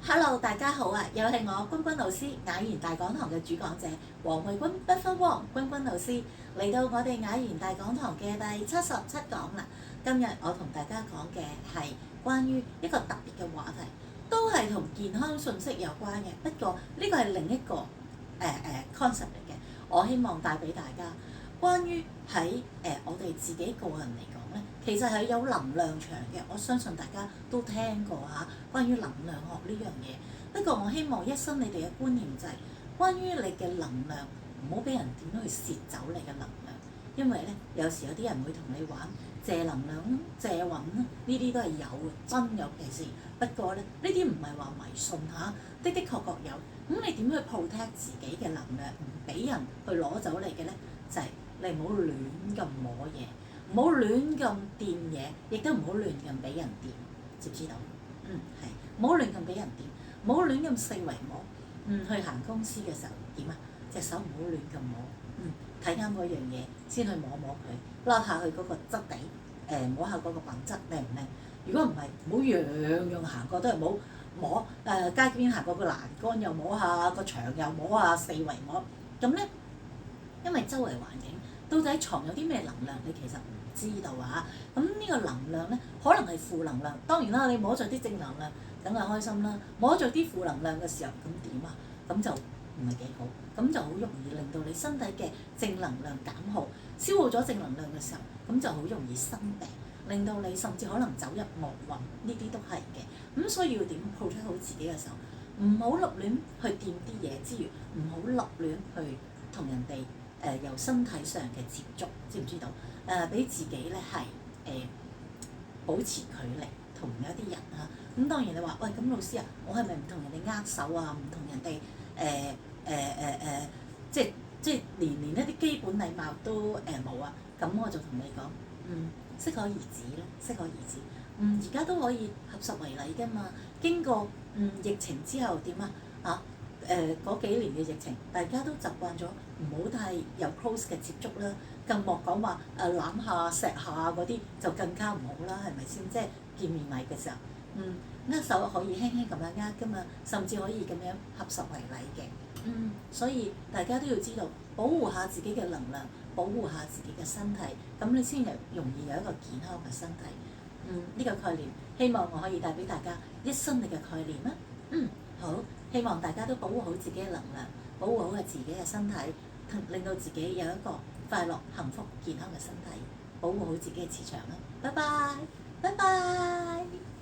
Hello，大家好啊！又係我君君老師雅言大講堂嘅主講者黃慧君不分汪君君老師嚟到我哋雅言大講堂嘅第77講啦。今日我同大家講嘅係關於一個特別嘅話題，都係同健康信息有關嘅。不過呢個係另一個concept 嚟嘅，我希望帶俾大家關於喺我哋自己個人嚟講咧，其實係有能量場嘅。我相信大家都聽過嚇，關於能量學呢樣嘢。不過我希望一新你哋嘅觀念就係關於你嘅能量，唔好俾人點樣去竊走你嘅能量。因為咧，有時有啲人會同你玩借能量啦、借運啦，呢啲都係有嘅，真有其事。不過咧，呢啲唔係話迷信嚇，的的確確有。咁你點去 protect 自己嘅能量，唔俾人去攞走你嘅咧？就係你唔好亂咁摸嘢，唔好亂咁掂嘢，亦都唔好亂咁俾人掂，知唔知道？係，唔好亂咁俾人掂，唔好亂咁四圍摸。去行公司嘅時候點啊？隻手唔好亂咁摸。睇啱嗰樣嘢先去摸摸佢，攞下去嗰個質地，摸下嗰個品質靚唔靚？如果唔係，唔好樣樣行過都係摸街邊行過個欄杆又摸下，個牆又摸下，四圍摸。咁咧，因為周圍環境到底藏有啲咩能量，你其實唔知道啊。咁呢個能量咧，可能係負能量。當然啦，你摸着啲正能量，梗係開心啦。摸着啲負能量嘅時候，咁點啊？咁就唔係幾好，咁就好容易令到你身體嘅正能量減耗，消耗咗正能量嘅時候，咁就好容易生病，令到你甚至可能走入惡運，呢啲都係嘅。咁所以要點 protect 好自己嘅時候，唔好立亂去掂啲嘢之餘，唔好立亂去同人哋由身體上嘅接觸，知唔知道？俾自己咧係保持距離同一啲人啊。咁當然你話喂，咁老師啊，我係咪唔同人哋握手啊？唔同人哋即係連一啲基本禮貌都冇啊？咁我就同你講，適可而止啦，適可而止。而家都可以合十為禮㗎嘛。經過疫情之後點啊？嗰幾年嘅疫情，大家都習慣咗唔好太有 close 嘅接觸啦，更莫講話攬下錫下嗰啲就更加唔好啦，係咪先？即係見面禮嘅時候，握手可以輕輕咁樣握㗎嘛，甚至可以咁樣合十為禮嘅。所以大家都要知道保護下自己嘅能量，保護下自己嘅身體，咁你先容易有一個健康嘅身體。呢個概念希望我可以帶俾大家一生你嘅概念啦。好，希望大家都保護好自己嘅能量，保護好自己嘅身體，令到自己有一個快樂、幸福、健康嘅身體，保護好自己嘅磁場啦。拜拜，拜拜。